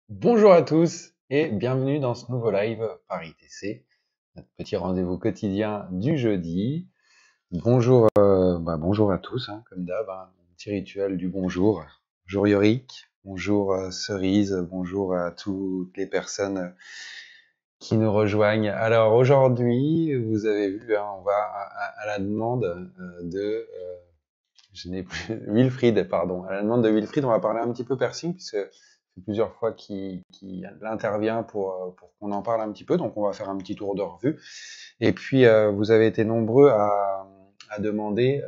Bonjour à tous et bienvenue dans ce nouveau live par ITC, notre petit rendez-vous quotidien du jeudi. Bonjour, bonjour à tous, hein, comme d'hab, hein, un petit rituel du bonjour. Bonjour Yorick, bonjour Cerise, bonjour à toutes les personnes qui nous rejoignent. Alors aujourd'hui, vous avez vu, hein, on va à la demande je n'ai plus, Wilfried, pardon. À la demande de Wilfried, on va parler un petit peu parsing, puisque c'est plusieurs fois qu'il intervient pour qu'on en parle un petit peu. Donc, on va faire un petit tour de revue. Et puis, vous avez été nombreux à demander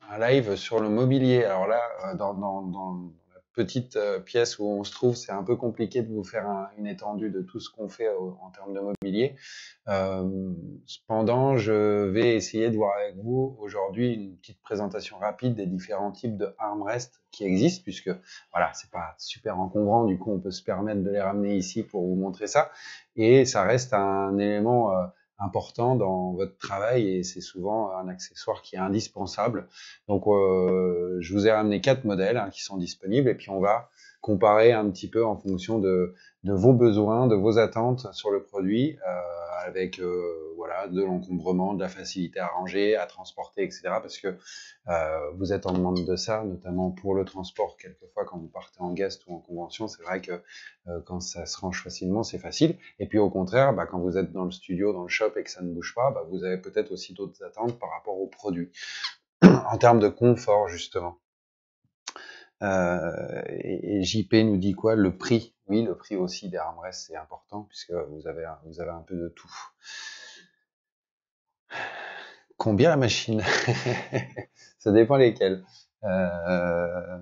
un live sur le mobilier. Alors là, dans la petite pièce où on se trouve, c'est un peu compliqué de vous faire une étendue de tout ce qu'on fait en termes de mobilier. Cependant, je vais essayer de voir avec vous aujourd'hui une petite présentation rapide des différents types de armrests qui existent, puisque voilà, c'est pas super encombrant, du coup on peut se permettre de les ramener ici pour vous montrer ça, et ça reste un élément important dans votre travail et c'est souvent un accessoire qui est indispensable. Donc je vous ai ramené 4 modèles hein, qui sont disponibles et puis on va comparer un petit peu en fonction de vos besoins, de vos attentes sur le produit, avec voilà, de l'encombrement, de la facilité à ranger, à transporter, etc. Parce que vous êtes en demande de ça, notamment pour le transport. Quelquefois, quand vous partez en guest ou en convention, c'est vrai que quand ça se range facilement, c'est facile. Et puis au contraire, quand vous êtes dans le studio, dans le shop et que ça ne bouge pas, vous avez peut-être aussi d'autres attentes par rapport au produit, en termes de confort, justement. Et JP nous dit quoi? Le prix. Oui, le prix aussi des armrests, c'est important puisque vous avez un peu de tout. Combien la machine? Ça dépend lesquelles. Alors,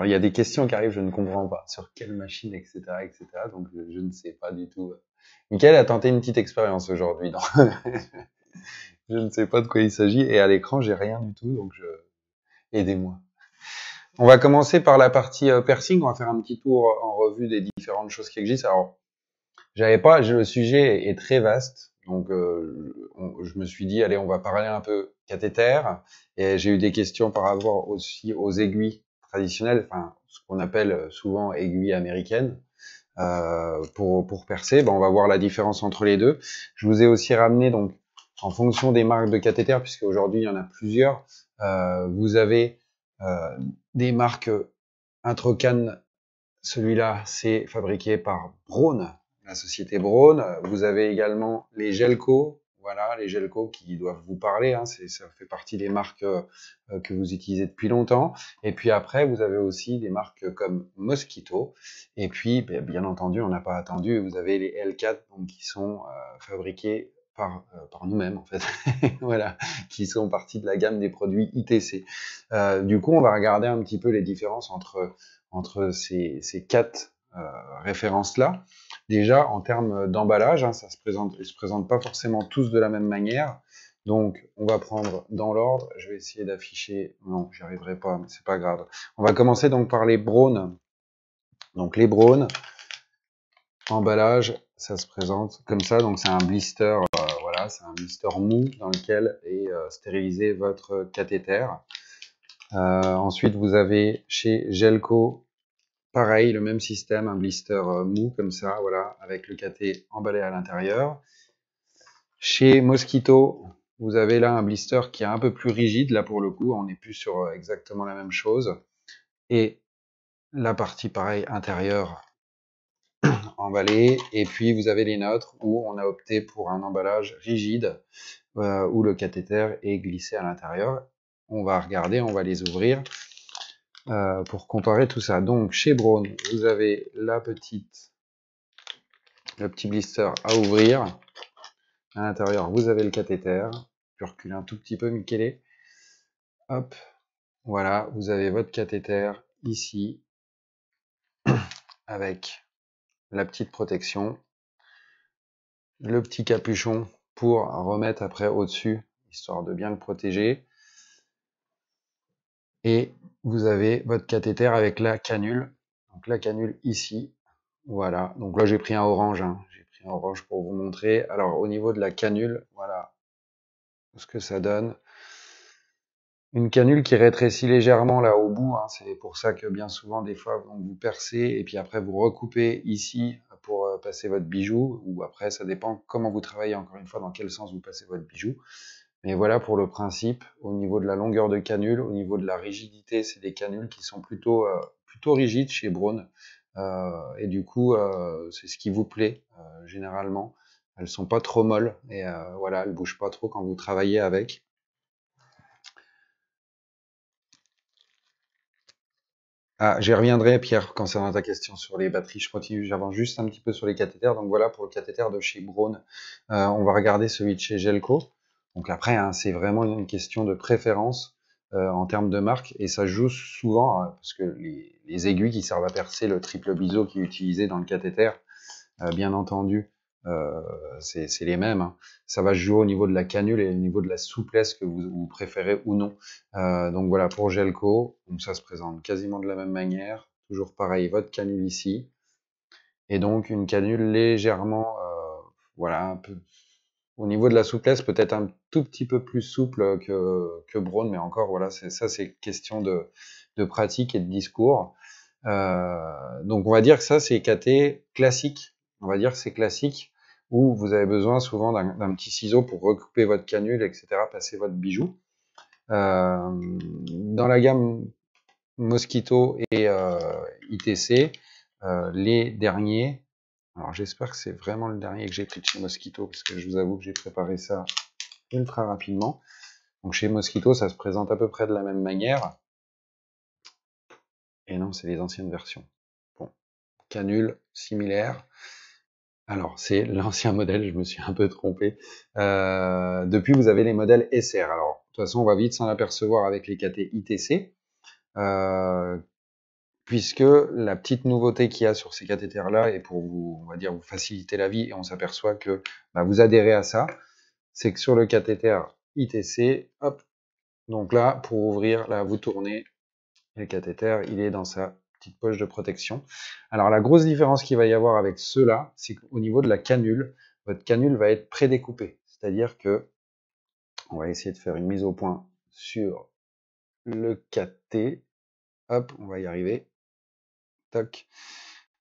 il y a des questions qui arrivent, je ne comprends pas. Sur quelle machine, etc., etc. Donc, je ne sais pas du tout. Mickaël a tenté une petite expérience aujourd'hui. Je ne sais pas de quoi il s'agit. Et à l'écran, j'ai rien du tout. Donc, aidez-moi. On va commencer par la partie piercing. On va faire un petit tour en revue des différentes choses qui existent. Alors, le sujet est très vaste. Donc, je me suis dit, allez, on va parler un peu cathéter. Et j'ai eu des questions par rapport aussi aux aiguilles traditionnelles, enfin, ce qu'on appelle souvent aiguilles américaines, pour percer. On va voir la différence entre les deux. Je vous ai aussi ramené, donc, en fonction des marques de cathéter, puisque aujourd'hui, il y en a plusieurs, vous avez des marques Introcan. Celui-là, c'est fabriqué par Braun, la société Braun. Vous avez également les Gelco, voilà, les Gelco qui doivent vous parler, hein, ça fait partie des marques que vous utilisez depuis longtemps. Et puis après, vous avez aussi des marques comme Mosquito. Et puis, bien entendu, on n'a pas attendu, vous avez les L4 donc, qui sont fabriqués par nous-mêmes en fait, voilà, qui sont partie de la gamme des produits ITC. Du coup, on va regarder un petit peu les différences entre ces 4 références-là. Déjà, en termes d'emballage, hein, ils se présentent pas forcément tous de la même manière. Donc, on va prendre dans l'ordre. Je vais essayer d'afficher. Non, j'y arriverai pas, mais c'est pas grave. On va commencer donc par les Braun. Donc, les Braun, emballage, ça se présente comme ça. Donc, c'est un blister, voilà, c'est un blister mou dans lequel est stérilisé votre cathéter. Ensuite, vous avez chez Gelco, pareil, le même système, un blister mou comme ça, voilà, avec le cathé emballé à l'intérieur. Chez Mosquito, vous avez là un blister qui est un peu plus rigide, là pour le coup, on n'est plus sur exactement la même chose. Et la partie pareil intérieure emballée. Et puis vous avez les nôtres où on a opté pour un emballage rigide où le cathéter est glissé à l'intérieur. On va regarder, on va les ouvrir pour comparer tout ça. Donc chez Braun, vous avez le petit blister à ouvrir. À l'intérieur, vous avez le cathéter. Je peux reculer un tout petit peu, Michele. Hop, voilà, vous avez votre cathéter ici avec la petite protection, le petit capuchon pour remettre après au-dessus, histoire de bien le protéger. Et vous avez votre cathéter avec la canule. Donc la canule ici. Voilà. Donc là, j'ai pris un orange. Hein. J'ai pris un orange pour vous montrer. Alors, au niveau de la canule, voilà ce que ça donne. Une canule qui rétrécit légèrement là au bout, hein, c'est pour ça que bien souvent des fois donc, vous percez et puis après vous recoupez ici pour passer votre bijou, ou après ça dépend comment vous travaillez, encore une fois dans quel sens vous passez votre bijou. Mais voilà pour le principe. Au niveau de la longueur de canule, au niveau de la rigidité, c'est des canules qui sont plutôt rigides chez Braun. Et du coup, c'est ce qui vous plaît généralement. Elles sont pas trop molles et voilà, elles bougent pas trop quand vous travaillez avec. Ah, j'y reviendrai, Pierre, concernant ta question sur les batteries. Je continue, j'avance juste un petit peu sur les cathéters. Donc voilà, pour le cathéter de chez Braun, on va regarder celui de chez Gelco. Donc après, hein, c'est vraiment une question de préférence en termes de marque, et ça joue souvent, parce que les aiguilles qui servent à percer le triple biseau qui est utilisé dans le cathéter, bien entendu, euh, c'est les mêmes, hein. Ça va jouer au niveau de la canule et au niveau de la souplesse que vous préférez ou non. Donc voilà, pour Gelco, donc ça se présente quasiment de la même manière. Toujours pareil, votre canule ici. Et donc une canule légèrement, voilà, un peu, au niveau de la souplesse, peut-être un tout petit peu plus souple que Braun, mais encore, voilà, ça c'est question de pratique et de discours. Donc on va dire que ça c'est KT classique, on va dire que c'est classique, où vous avez besoin souvent d'un petit ciseau pour recouper votre canule, etc., passer votre bijou. Dans la gamme Mosquito et ITC, les derniers, alors j'espère que c'est vraiment le dernier que j'ai pris de chez Mosquito, parce que je vous avoue que j'ai préparé ça ultra rapidement. Donc chez Mosquito, ça se présente à peu près de la même manière. Et non, c'est les anciennes versions. Bon, canule similaire. Alors, c'est l'ancien modèle, je me suis un peu trompé. Depuis, vous avez les modèles SR. Alors, de toute façon, on va vite s'en apercevoir avec les KT ITC, puisque la petite nouveauté qu'il y a sur ces cathéters-là, et pour vous, on va dire, vous faciliter la vie, et on s'aperçoit que bah, vous adhérez à ça, c'est que sur le cathéter ITC, hop, donc là, pour ouvrir, là, vous tournez, et le cathéter, il est dans sa petite poche de protection. Alors, la grosse différence qu'il va y avoir avec ceux-là, c'est qu'au niveau de la canule, votre canule va être prédécoupée. C'est-à-dire que, on va essayer de faire une mise au point sur le 4T. Hop, on va y arriver. Toc.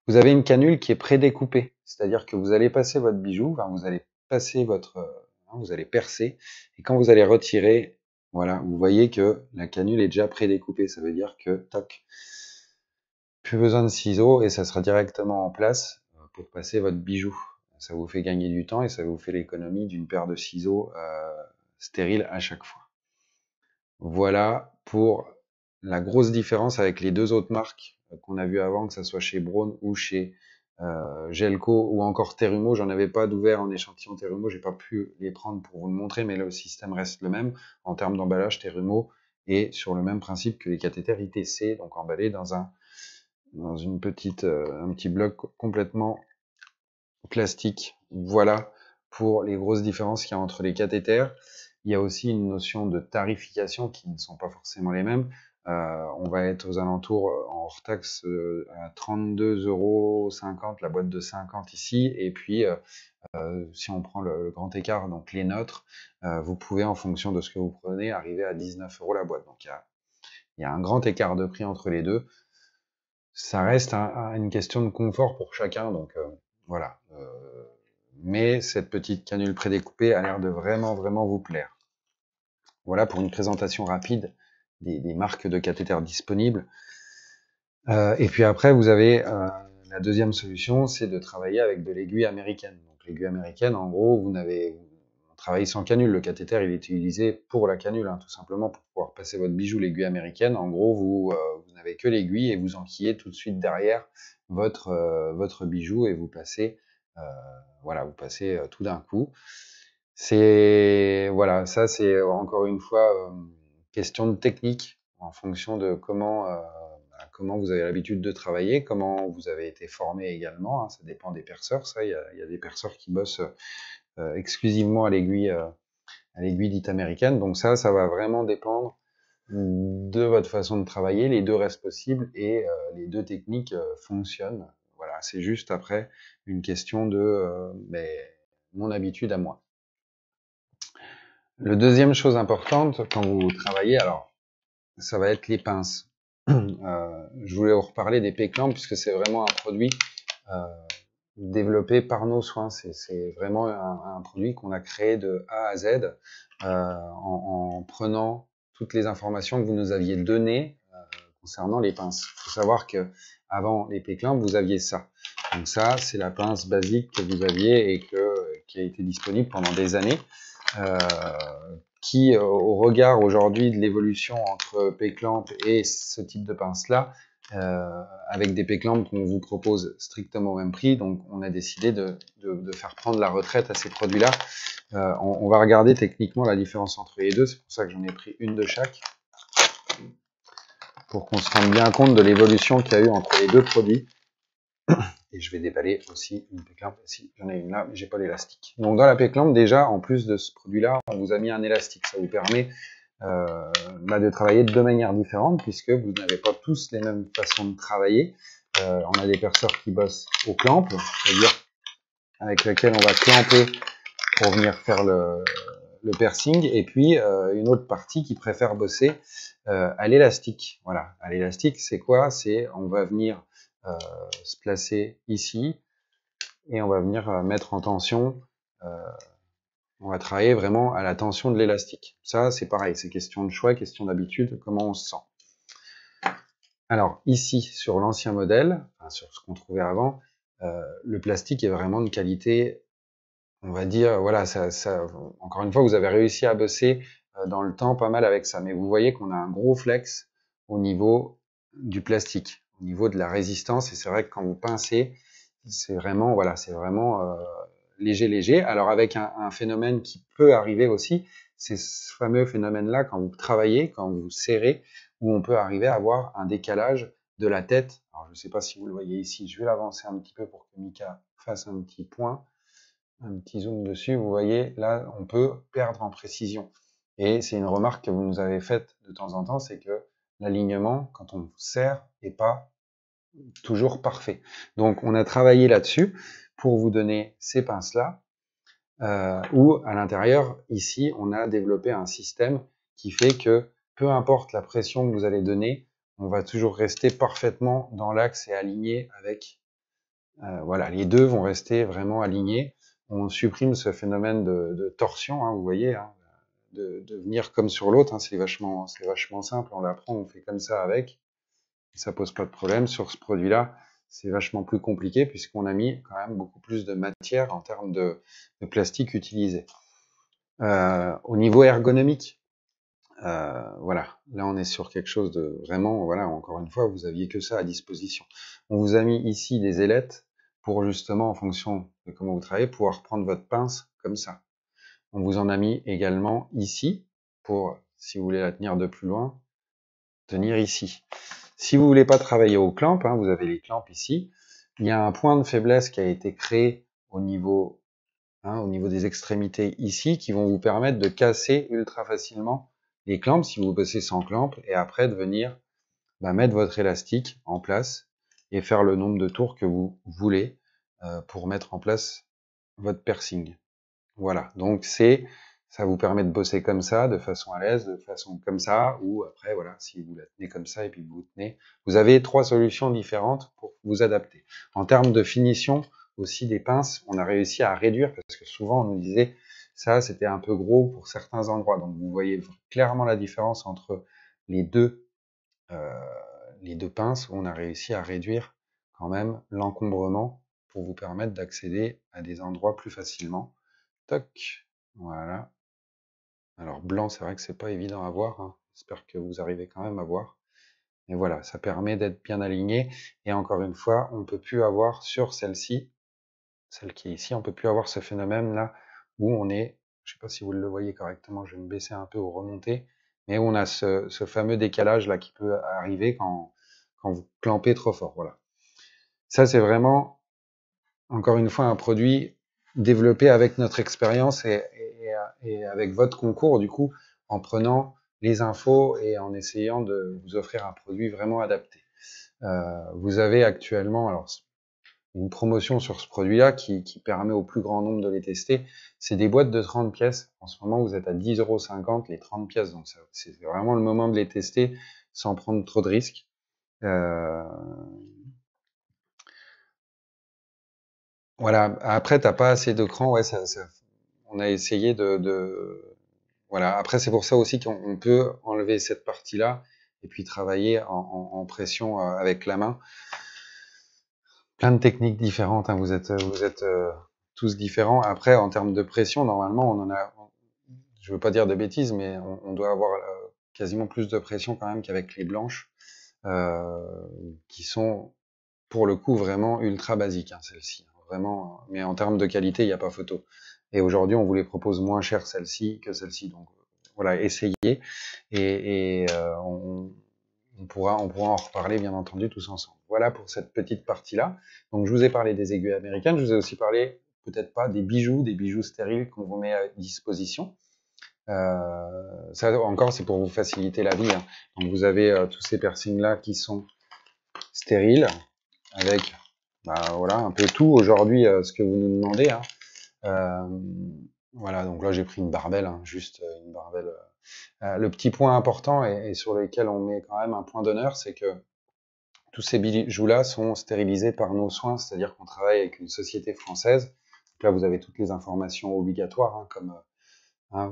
Vous avez une canule qui est prédécoupée. C'est-à-dire que vous allez passer votre bijou, enfin, vous allez passer votre, vous allez percer, et quand vous allez retirer, voilà, vous voyez que la canule est déjà prédécoupée. Ça veut dire que, toc, plus besoin de ciseaux et ça sera directement en place pour passer votre bijou. Ça vous fait gagner du temps et ça vous fait l'économie d'une paire de ciseaux stériles à chaque fois. Voilà pour la grosse différence avec les deux autres marques qu'on a vu avant, que ce soit chez Braun ou chez Gelco ou encore Terumo. J'en avais pas d'ouvert en échantillon Terumo, j'ai pas pu les prendre pour vous le montrer, mais là le système reste le même. En termes d'emballage, Terumo est sur le même principe que les cathéters ITC, donc emballés dans une petite, un petit bloc complètement plastique. Voilà pour les grosses différences qu'il y a entre les cathéters. Il y a aussi une notion de tarification qui ne sont pas forcément les mêmes. On va être aux alentours en hors taxe à 32,50 € la boîte de 50 ici, et puis si on prend le grand écart, donc les nôtres, vous pouvez en fonction de ce que vous prenez arriver à 19 € la boîte. Donc il y a un grand écart de prix entre les deux. Ça reste une question de confort pour chacun, donc voilà. Mais cette petite canule prédécoupée a l'air de vraiment, vraiment vous plaire. Voilà pour une présentation rapide des marques de cathéters disponibles. Et puis après, vous avez la deuxième solution, c'est de travailler avec de l'aiguille américaine. Donc l'aiguille américaine, en gros, on travaille sans canule. Le cathéter, il est utilisé pour la canule, hein, tout simplement pour pouvoir passer votre bijou. L'aiguille américaine, en gros, vous n'avez que l'aiguille et vous enquillez tout de suite derrière votre bijou et vous passez, voilà, vous passez tout d'un coup. Voilà, ça c'est encore une fois question de technique en fonction de comment vous avez l'habitude de travailler, comment vous avez été formé également, hein, ça dépend des perceurs. Ça, il y a des perceurs qui bossent exclusivement à l'aiguille dite américaine. Donc ça va vraiment dépendre de votre façon de travailler. Les deux restent possibles et les deux techniques fonctionnent. Voilà, c'est juste après une question de mon habitude à moi. Le deuxième chose importante quand vous travaillez, alors ça va être les pinces. Je voulais vous reparler des P-clamps puisque c'est vraiment un produit développé par nos soins. C'est vraiment un produit qu'on a créé de A à Z en prenant toutes les informations que vous nous aviez données concernant les pinces. Il faut savoir que avant les P-clamps, vous aviez ça. Donc ça, c'est la pince basique que vous aviez et qui a été disponible pendant des années. Qui, au regard aujourd'hui de l'évolution entre P-clamp et ce type de pince-là, avec des P-clamps qu'on vous propose strictement au même prix, donc on a décidé de faire prendre la retraite à ces produits-là. On va regarder techniquement la différence entre les deux, c'est pour ça que j'en ai pris une de chaque, pour qu'on se rende bien compte de l'évolution qu'il y a eu entre les deux produits. Et je vais déballer aussi une P-clamp. Si j'en ai une là, mais j'ai pas l'élastique. Donc dans la P-clamp, déjà, en plus de ce produit-là, on vous a mis un élastique. Ça vous permet de travailler de deux manières différentes, puisque vous n'avez pas tous les mêmes façons de travailler. On a des perceurs qui bossent au clamp, c'est-à-dire avec lequel on va clamper pour venir faire le piercing, et puis une autre partie qui préfère bosser à l'élastique. Voilà, à l'élastique, c'est quoi? C'est on va venir se placer ici et on va venir mettre en tension. On va travailler vraiment à la tension de l'élastique. Ça, c'est pareil, c'est question de choix, question d'habitude, comment on se sent. Alors ici, sur l'ancien modèle, enfin, sur ce qu'on trouvait avant, le plastique est vraiment de qualité, on va dire, voilà, encore une fois, vous avez réussi à bosser dans le temps pas mal avec ça, mais vous voyez qu'on a un gros flex au niveau du plastique, au niveau de la résistance, et c'est vrai que quand vous pincez, c'est vraiment, voilà, c'est vraiment léger. Alors avec un phénomène qui peut arriver aussi, c'est ce fameux phénomène-là quand vous travaillez, quand vous serrez, où on peut arriver à avoir un décalage de la tête. Alors je ne sais pas si vous le voyez ici, je vais l'avancer un petit peu pour que Mika fasse un petit point, un petit zoom dessus. Vous voyez, là, on peut perdre en précision. Et c'est une remarque que vous nous avez faite de temps en temps, c'est que l'alignement, quand on serre, n'est pas toujours parfait. Donc on a travaillé là-dessus pour vous donner ces pinces-là, où à l'intérieur, ici, on a développé un système qui fait que peu importe la pression que vous allez donner, on va toujours rester parfaitement dans l'axe et aligné avec... voilà, les deux vont rester vraiment alignés. On supprime ce phénomène de torsion, hein, vous voyez, hein, de venir comme sur l'autre, hein, c'est vachement simple, on l'apprend, on fait comme ça avec, ça pose pas de problème. Sur ce produit-là, c'est vachement plus compliqué puisqu'on a mis quand même beaucoup plus de matière en termes de plastique utilisé. Au niveau ergonomique, voilà, là on est sur quelque chose de vraiment, voilà, encore une fois, vous aviez que ça à disposition. On vous a mis ici des ailettes pour justement, en fonction de comment vous travaillez, pouvoir prendre votre pince comme ça. On vous en a mis également ici pour, si vous voulez la tenir de plus loin, tenir ici. Si vous voulez pas travailler au clamp, hein, vous avez les clamps ici, il y a un point de faiblesse qui a été créé au niveau des extrémités ici, qui vont vous permettre de casser ultra facilement les clamps si vous bossez sans clamp, et après de venir mettre votre élastique en place et faire le nombre de tours que vous voulez pour mettre en place votre piercing. Voilà, donc ça vous permet de bosser comme ça, de façon à l'aise, de façon comme ça, ou après, voilà, si vous la tenez comme ça et puis vous tenez. Vous avez trois solutions différentes pour vous adapter. En termes de finition, aussi des pinces, on a réussi à réduire, parce que souvent on nous disait, ça c'était un peu gros pour certains endroits. Donc vous voyez clairement la différence entre les deux pinces, où on a réussi à réduire quand même l'encombrement pour vous permettre d'accéder à des endroits plus facilement. Toc, voilà. Alors blanc, c'est vrai que c'est pas évident à voir, hein. J'espère que vous arrivez quand même à voir. Mais voilà, ça permet d'être bien aligné. Et encore une fois, on ne peut plus avoir sur celle-ci, celle qui est ici, on ne peut plus avoir ce phénomène-là où on est, je ne sais pas si vous le voyez correctement, je vais me baisser un peu ou remonter, mais où on a ce fameux décalage-là qui peut arriver quand vous clampez trop fort. Voilà. Ça, c'est vraiment, encore une fois, un produit développé avec notre expérience et avec votre concours, du coup, en prenant les infos et en essayant de vous offrir un produit vraiment adapté. Vous avez actuellement, alors une promotion sur ce produit-là qui permet au plus grand nombre de les tester. C'est des boîtes de 30 pièces. En ce moment, vous êtes à 10,50 € les 30 pièces. Donc, c'est vraiment le moment de les tester sans prendre trop de risques. Voilà. Après, t'as pas assez d'écran. Ouais, on a essayé voilà. Après, c'est pour ça aussi qu'on peut enlever cette partie-là et puis travailler en pression avec la main. Plein de techniques différentes, hein. Vous êtes tous différents. Après, en termes de pression, normalement, on en a, je veux pas dire de bêtises, mais on doit avoir quasiment plus de pression quand même qu'avec les blanches, qui sont pour le coup vraiment ultra basiques, hein, celles-ci. Vraiment, mais en termes de qualité, il n'y a pas photo. Et aujourd'hui, on vous les propose moins cher celles-ci que celles-ci. Donc voilà, essayez et on pourra en reparler bien entendu tous ensemble. Voilà pour cette petite partie-là. Donc je vous ai parlé des aiguilles américaines, je vous ai aussi parlé peut-être pas des bijoux stériles qu'on vous met à disposition. Ça encore c'est pour vous faciliter la vie, hein. Donc vous avez tous ces piercings-là qui sont stériles avec voilà un peu tout aujourd'hui ce que vous nous demandez, hein. Voilà, donc là j'ai pris une barbelle, hein, juste une barbelle. Le petit point important et sur lequel on met quand même un point d'honneur, c'est que tous ces bijoux-là sont stérilisés par nos soins, c'est-à-dire qu'on travaille avec une société française. Donc là, vous avez toutes les informations obligatoires, hein, comme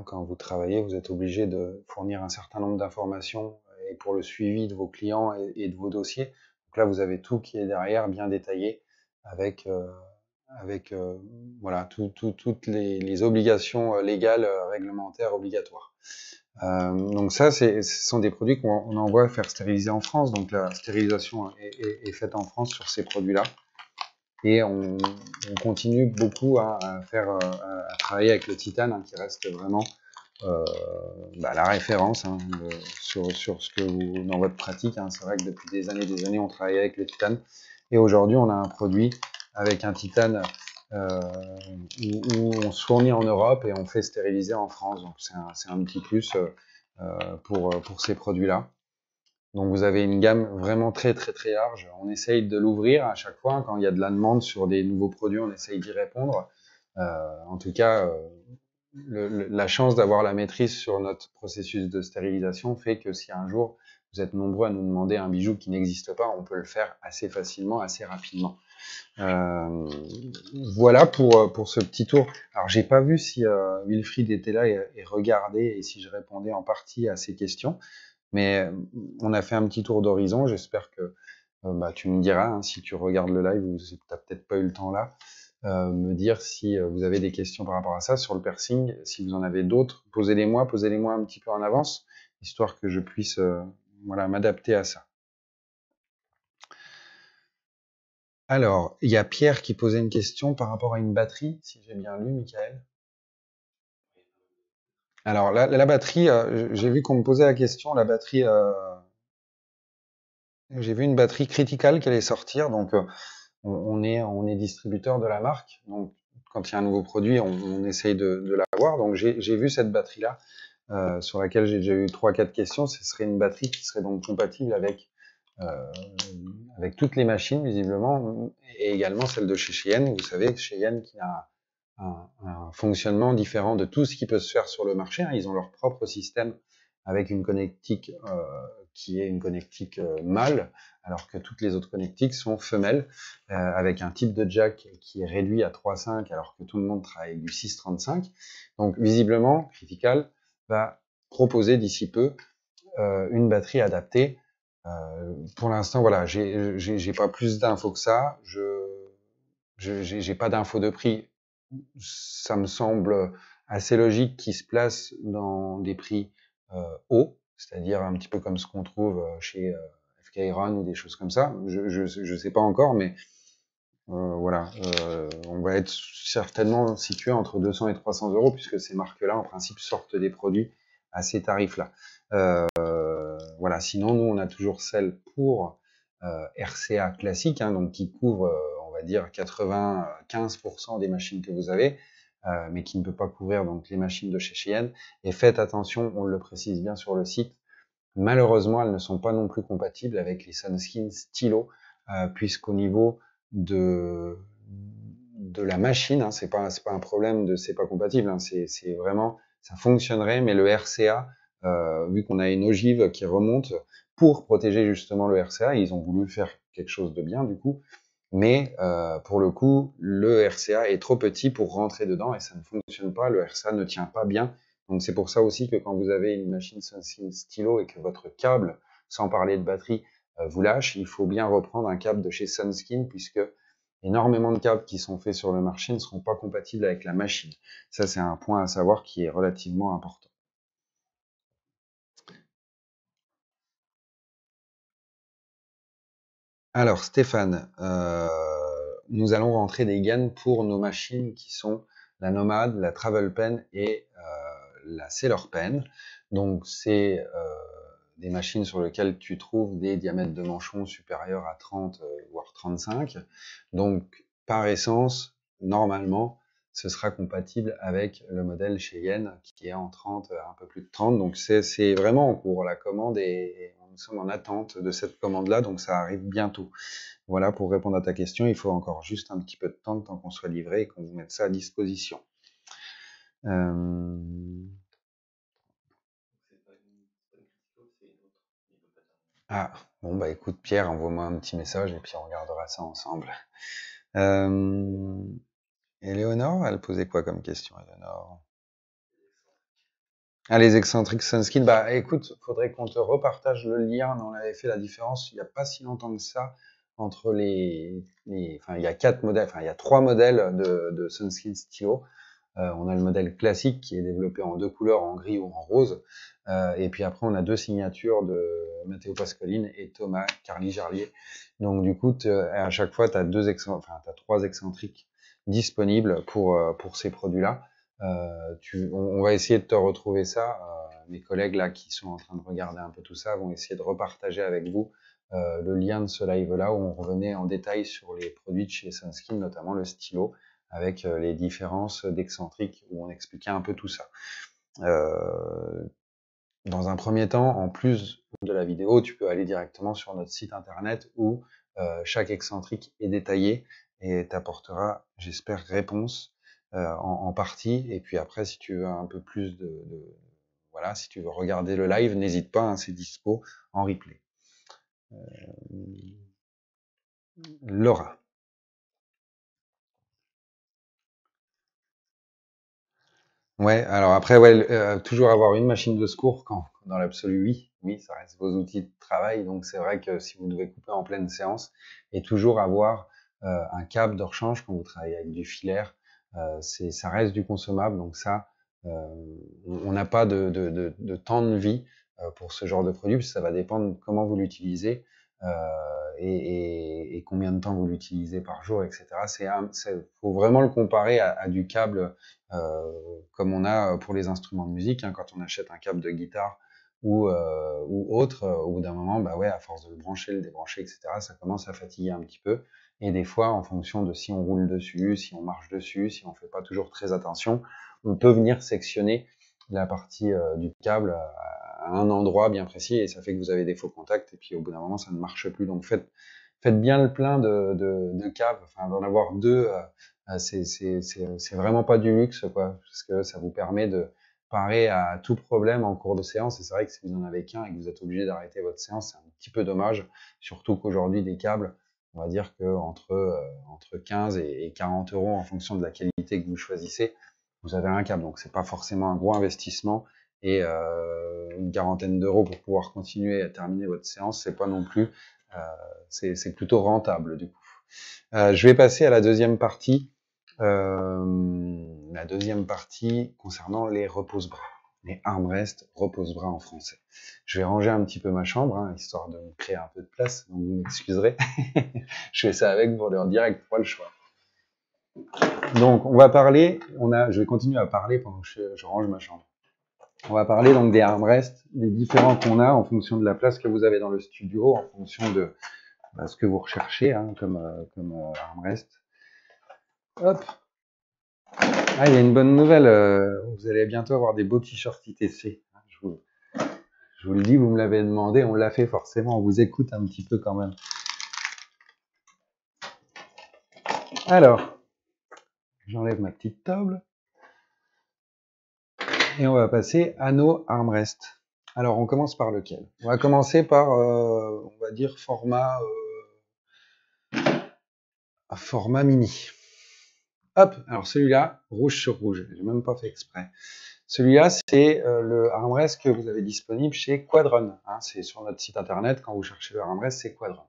quand vous travaillez, vous êtes obligé de fournir un certain nombre d'informations et pour le suivi de vos clients et de vos dossiers. Donc là, vous avez tout qui est derrière, bien détaillé, avec voilà toutes les obligations légales, réglementaires obligatoires. Donc ça, ce sont des produits qu'on envoie faire stériliser en France. Donc la stérilisation est faite en France sur ces produits-là. Et on continue beaucoup à travailler avec le titane, hein, qui reste vraiment la référence, hein, sur ce que vous, dans votre pratique, hein. C'est vrai que depuis des années, on travaille avec le titane. Et aujourd'hui, on a un produit avec un titane où on se fournit en Europe et on fait stériliser en France. Donc c'est un petit plus pour ces produits-là. Donc vous avez une gamme vraiment très large. On essaye de l'ouvrir à chaque fois. Quand il y a de la demande sur des nouveaux produits, on essaye d'y répondre. En tout cas, la chance d'avoir la maîtrise sur notre processus de stérilisation fait que si un jour vous êtes nombreux à nous demander un bijou qui n'existe pas, on peut le faire assez facilement, assez rapidement. Voilà pour ce petit tour. Alors j'ai pas vu si Wilfried était là et regardait et si je répondais en partie à ses questions, mais on a fait un petit tour d'horizon. J'espère que tu me diras, hein, si tu regardes le live ou si tu n'as peut-être pas eu le temps là, me dire si vous avez des questions par rapport à ça sur le piercing. Si vous en avez d'autres, posez-les-moi un petit peu en avance, histoire que je puisse voilà, m'adapter à ça. Alors, il y a Pierre qui posait une question par rapport à une batterie, si j'ai bien lu, Michael. Alors, la batterie, j'ai vu qu'on me posait la question, la batterie, j'ai vu une batterie Critical qui allait sortir, donc on est distributeur de la marque, donc quand il y a un nouveau produit, on essaye de l'avoir. Donc j'ai vu cette batterie-là, sur laquelle j'ai déjà eu 3-4 questions. Ce serait une batterie qui serait donc compatible avec toutes les machines, visiblement, et également celle de chez Shein. Vous savez que Shein qui a un fonctionnement différent de tout ce qui peut se faire sur le marché, hein. Ils ont leur propre système avec une connectique qui est une connectique mâle, alors que toutes les autres connectiques sont femelles, avec un type de jack qui est réduit à 3.5, alors que tout le monde travaille avec du 6.35. Donc visiblement, Critical va proposer d'ici peu une batterie adaptée. Pour l'instant, voilà, j'ai pas plus d'infos que ça. J'ai pas d'infos de prix. Ça me semble assez logique qu'ils se placent dans des prix hauts, c'est-à-dire un petit peu comme ce qu'on trouve chez FK Iron ou des choses comme ça. Je sais pas encore, mais voilà, on va être certainement situé entre 200 et 300 euros, puisque ces marques-là, en principe, sortent des produits à ces tarifs-là. Voilà, sinon, nous, on a toujours celle pour RCA classique, hein, donc qui couvre, on va dire, 95% des machines que vous avez, mais qui ne peut pas couvrir donc les machines de chez Shein. Et faites attention, on le précise bien sur le site, malheureusement, elles ne sont pas non plus compatibles avec les Sunskin Stylo, puisqu'au niveau de la machine, hein, c'est pas un problème de c'est pas compatible, hein, c'est vraiment ça fonctionnerait, mais le RCA, vu qu'on a une ogive qui remonte pour protéger justement le RCA, ils ont voulu faire quelque chose de bien du coup, mais pour le coup, le RCA est trop petit pour rentrer dedans et ça ne fonctionne pas, le RCA ne tient pas bien. Donc c'est pour ça aussi que quand vous avez une machine SunSkin stylo et que votre câble, sans parler de batterie, vous lâche, il faut bien reprendre un câble de chez SunSkin puisque énormément de câbles qui sont faits sur le marché ne seront pas compatibles avec la machine. Ça, c'est un point à savoir qui est relativement important. Alors, Stéphane, nous allons rentrer des gaines pour nos machines qui sont la Nomad, la Travel Pen et la Sailor Pen. Donc, c'est des machines sur lesquelles tu trouves des diamètres de manchons supérieurs à 30 voire 35. Donc, par essence, normalement, ce sera compatible avec le modèle Cheyenne qui est en 30, un peu plus de 30. Donc, c'est vraiment en cours. La commande et nous sommes en attente de cette commande-là, donc ça arrive bientôt. Voilà, pour répondre à ta question, il faut encore juste un petit peu de temps, le temps qu'on soit livré et qu'on vous mette ça à disposition. Ah, bon bah écoute Pierre, envoie-moi un petit message et puis on regardera ça ensemble. Éléonore, elle posait quoi comme question, Éléonore? Ah, les excentriques Sunskin, bah écoute, faudrait qu'on te repartage le lien, on avait fait la différence il n'y a pas si longtemps que ça entre enfin il y a 4 modèles, enfin il y a 3 modèles de Sunskin stylo. On a le modèle classique qui est développé en 2 couleurs, en gris ou en rose. Et puis après, on a 2 signatures de Matteo Pasqualin et Thomas Carly Jarlier. Donc du coup, à chaque fois, tu as 3 excentriques disponibles pour ces produits-là. On va essayer de te retrouver ça. Mes collègues là qui sont en train de regarder un peu tout ça vont essayer de repartager avec vous le lien de ce live-là où on revenait en détail sur les produits de chez Sunskin, notamment le stylo, avec les différences d'excentriques où on expliquait un peu tout ça. Dans un premier temps, en plus de la vidéo, tu peux aller directement sur notre site internet où chaque excentrique est détaillé et t'apportera, j'espère, réponse en partie. Et puis après, si tu veux un peu plus voilà, si tu veux regarder le live, n'hésite pas, hein, c'est dispo en replay. Laura. Ouais, alors après, ouais, toujours avoir une machine de secours quand dans l'absolu, oui, oui, ça reste vos outils de travail. Donc c'est vrai que si vous devez couper en pleine séance, et toujours avoir un câble de rechange quand vous travaillez avec du filaire, ça reste du consommable. Donc ça, on n'a pas de temps de vie pour ce genre de produit, parce que ça va dépendre de comment vous l'utilisez et combien de temps vous l'utilisez par jour, etc. Faut vraiment le comparer à du câble comme on a pour les instruments de musique, hein, quand on achète un câble de guitare ou autre, au bout d'un moment, bah ouais, à force de le brancher, le débrancher, etc., ça commence à fatiguer un petit peu. Et des fois, en fonction de si on roule dessus, si on marche dessus, si on fait pas toujours très attention, on peut venir sectionner la partie du câble à un endroit bien précis et ça fait que vous avez des faux contacts et puis au bout d'un moment, ça ne marche plus. Donc faites bien le plein de câbles, enfin d'en avoir deux. C'est vraiment pas du luxe, quoi, parce que ça vous permet de parer à tout problème en cours de séance. Et c'est vrai que si vous en avez qu'un et que vous êtes obligé d'arrêter votre séance, c'est un petit peu dommage. Surtout qu'aujourd'hui, des câbles, on va dire que entre 15 et 40 euros en fonction de la qualité que vous choisissez, vous avez un câble. Donc c'est pas forcément un gros investissement et une quarantaine d'euros pour pouvoir continuer à terminer votre séance, c'est pas non plus, c'est plutôt rentable du coup. Je vais passer à la deuxième partie concernant les repose-bras, les armrests repose-bras en français. Je vais ranger un petit peu ma chambre, hein, histoire de me créer un peu de place, donc vous m'excuserez. Je fais ça avec vous en direct, pas le choix. Donc, on va parler, je vais continuer à parler pendant que je range ma chambre. On va parler donc des armrests, des différents qu'on a en fonction de la place que vous avez dans le studio, en fonction de ce que vous recherchez hein, comme armrest. Hop. Ah, il y a une bonne nouvelle. Vous allez bientôt avoir des beaux t-shirts ITC. Je vous le dis, vous me l'avez demandé, on l'a fait forcément. On vous écoute un petit peu quand même. Alors, j'enlève ma petite table et on va passer à nos armrests. Alors, on commence par lequel? On va commencer par, on va dire, format mini. Hop, alors celui-là, rouge sur rouge, j'ai même pas fait exprès. Celui-là, c'est le armrest que vous avez disponible chez Quadron. Hein, c'est sur notre site internet, quand vous cherchez le armrest, c'est Quadron.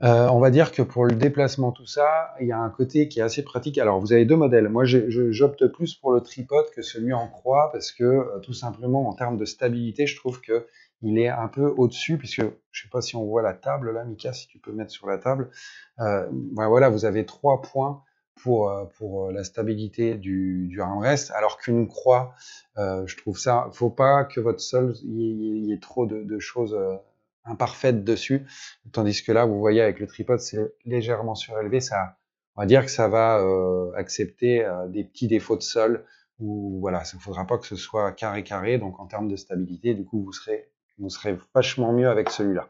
On va dire que pour le déplacement, tout ça, il y a un côté qui est assez pratique. Alors, vous avez deux modèles. Moi, j'opte plus pour le tripode que celui en croix parce que, tout simplement, en termes de stabilité, je trouve que il est un peu au-dessus, puisque je sais pas si on voit la table là, Mika, si tu peux mettre sur la table. Ben voilà, vous avez 3 points pour la stabilité du armrest, alors qu'une croix, je trouve ça, faut pas que votre sol, il y ait trop de choses imparfaites dessus. Tandis que là, vous voyez, avec le tripode, c'est légèrement surélevé. Ça, on va dire que ça va accepter des petits défauts de sol. Ou voilà, ça ne faudra pas que ce soit carré. Donc, en termes de stabilité, du coup, vous serez vachement mieux avec celui-là.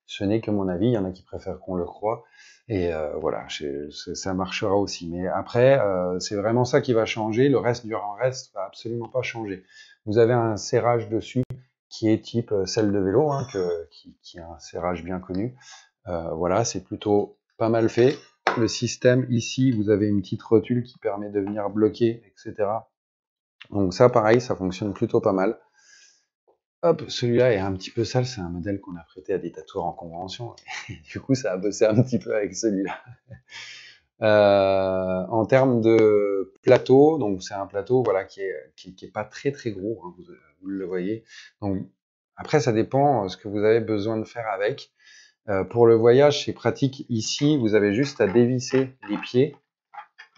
Ce n'est que mon avis. Il y en a qui préfèrent qu'on le croie. Et voilà, ça marchera aussi. Mais après, c'est vraiment ça qui va changer. Le reste du reste va absolument pas changer. Vous avez un serrage dessus qui est type selle de vélo, hein, qui a un serrage bien connu. Voilà, c'est plutôt pas mal fait. Le système ici, vous avez une petite rotule qui permet de venir bloquer, etc. Donc ça, pareil, ça fonctionne plutôt pas mal. Hop, celui-là est un petit peu sale, c'est un modèle qu'on a prêté à des tatoueurs en convention. Et du coup, ça a bossé un petit peu avec celui-là. En termes de plateau, donc c'est un plateau voilà qui est pas très très gros, hein, vous le voyez. Donc après, ça dépend ce que vous avez besoin de faire avec. Pour le voyage, c'est pratique. Ici, vous avez juste à dévisser les pieds.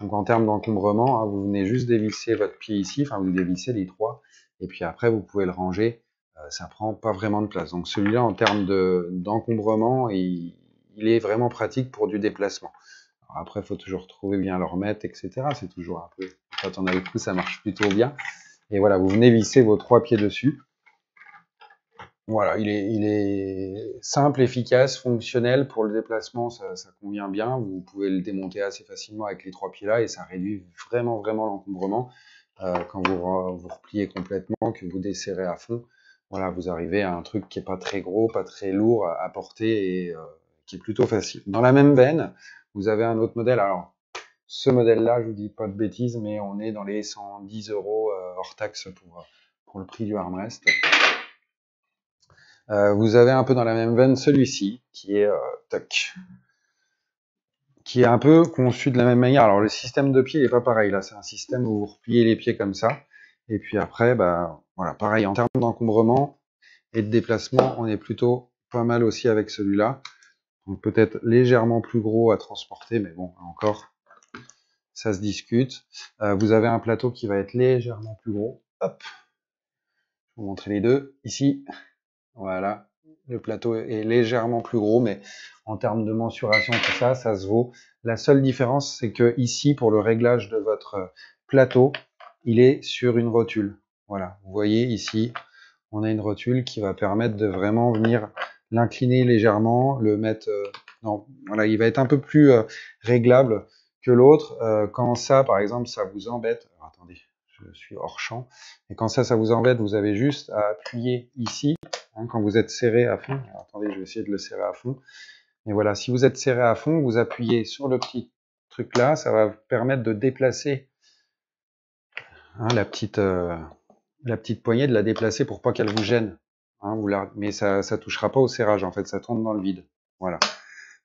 Donc en termes d'encombrement, hein, vous venez juste dévisser votre pied ici, enfin vous dévissez les trois, et puis après vous pouvez le ranger. Ça prend pas vraiment de place. Donc celui-là, en termes d'encombrement, il est vraiment pratique pour du déplacement. Alors après, il faut toujours trouver bien le remettre, etc. C'est toujours un peu, quand on a le coup, ça marche plutôt bien. Et voilà, vous venez visser vos trois pieds dessus. Voilà, il est simple, efficace, fonctionnel. Pour le déplacement, ça convient bien. Vous pouvez le démonter assez facilement avec les trois pieds là et ça réduit vraiment, vraiment l'encombrement. Quand vous repliez complètement, que vous desserrez à fond, voilà, vous arrivez à un truc qui est pas très gros, pas très lourd à porter et qui est plutôt facile. Dans la même veine, vous avez un autre modèle. Alors, ce modèle-là, je vous dis pas de bêtises, mais on est dans les 110 € hors taxe pour le prix du armrest. Vous avez un peu dans la même veine celui-ci, qui est qui est un peu conçu de la même manière. Alors le système de pied n'est pas pareil, là c'est un système où vous repliez les pieds comme ça, et puis après, bah voilà, pareil, en termes d'encombrement et de déplacement, on est plutôt pas mal aussi avec celui-là. Donc peut-être légèrement plus gros à transporter, mais bon, encore, ça se discute. Vous avez un plateau qui va être légèrement plus gros. Hop, je vais vous montrer les deux. Ici, voilà, le plateau est légèrement plus gros, mais en termes de mensuration, tout ça, ça se vaut. La seule différence, c'est que ici, pour le réglage de votre plateau, il est sur une rotule. Voilà, vous voyez ici, on a une rotule qui va permettre de vraiment venir l'incliner légèrement, le mettre... non, voilà, il va être un peu plus réglable que l'autre. Quand ça, par exemple, ça vous embête... Alors, attendez, je suis hors champ. Et quand ça vous embête, vous avez juste à appuyer ici, hein, quand vous êtes serré à fond. Alors, attendez, je vais essayer de le serrer à fond. Et voilà, si vous êtes serré à fond, vous appuyez sur le petit truc là, ça va vous permettre de déplacer hein, la petite poignée, de la déplacer pour pas qu'elle vous gêne. Hein, mais ça touchera pas au serrage, en fait, ça tombe dans le vide. Voilà.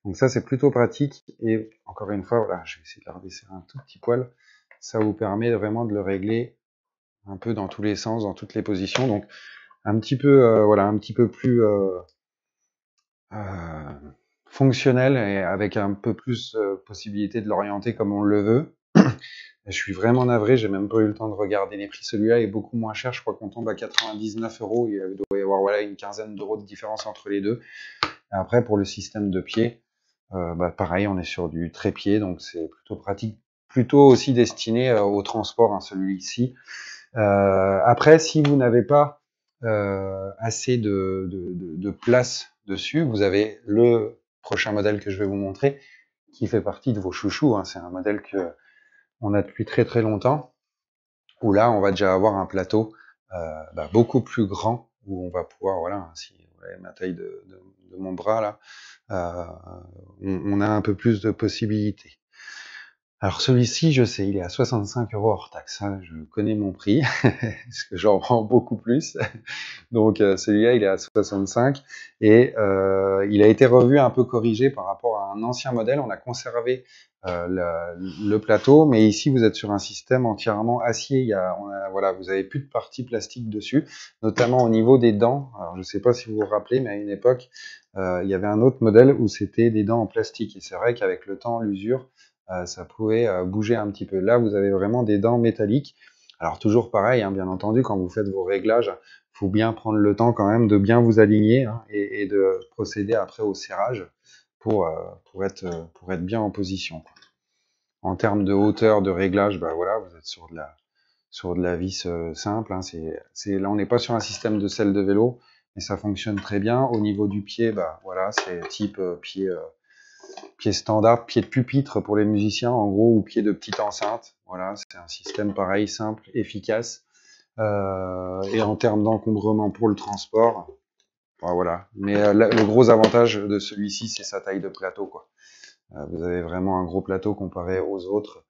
Donc ça, c'est plutôt pratique. Et encore une fois, voilà, je vais essayer de la redesserrer un tout petit poil. Ça vous permet vraiment de le régler un peu dans tous les sens, dans toutes les positions. Donc un petit peu, voilà, un petit peu plus fonctionnel et avec un peu plus possibilité de l'orienter comme on le veut. Je suis vraiment navré, j'ai même pas eu le temps de regarder les prix. Celui-là est beaucoup moins cher, je crois qu'on tombe à 99 €. Il doit y avoir voilà, une quinzaine d'euros de différence entre les deux. Et après, pour le système de pied, bah, pareil, on est sur du trépied, donc c'est plutôt pratique, plutôt aussi destiné au transport, hein, celui-ci. Après, si vous n'avez pas assez de place dessus, vous avez le prochain modèle que je vais vous montrer, qui fait partie de vos chouchous, hein. C'est un modèle que on a depuis très très longtemps, où là, on va déjà avoir un plateau beaucoup plus grand, où on va pouvoir, voilà, si vous voyez ma taille de mon bras là, on a un peu plus de possibilités. Alors celui-ci, je sais, il est à 65 € hors taxe. Hein, je connais mon prix, parce que j'en vends beaucoup plus. Donc celui-là, il est à 65 et il a été revu, un peu corrigé par rapport à un ancien modèle. On a conservé le plateau, mais ici vous êtes sur un système entièrement acier. Voilà, vous avez plus de partie plastique dessus, notamment au niveau des dents. Alors je ne sais pas si vous vous rappelez, mais à une époque, il y avait un autre modèle où c'était des dents en plastique. Et c'est vrai qu'avec le temps, l'usure, ça pouvait bouger un petit peu. Là, vous avez vraiment des dents métalliques. Alors toujours pareil, hein, bien entendu, quand vous faites vos réglages, faut bien prendre le temps quand même de bien vous aligner, hein, et de procéder après au serrage pour être bien en position, quoi. En termes de hauteur de réglage, bah voilà, vous êtes sur de la vis simple, hein, là on n'est pas sur un système de selle de vélo, mais ça fonctionne très bien. Au niveau du pied, bah voilà, c'est type pied standard, pied de pupitre pour les musiciens en gros, ou pied de petite enceinte. Voilà, c'est un système pareil, simple, efficace. Et en termes d'encombrement pour le transport, voilà. Mais le gros avantage de celui-ci, c'est sa taille de plateau, quoi. Vous avez vraiment un gros plateau comparé aux autres.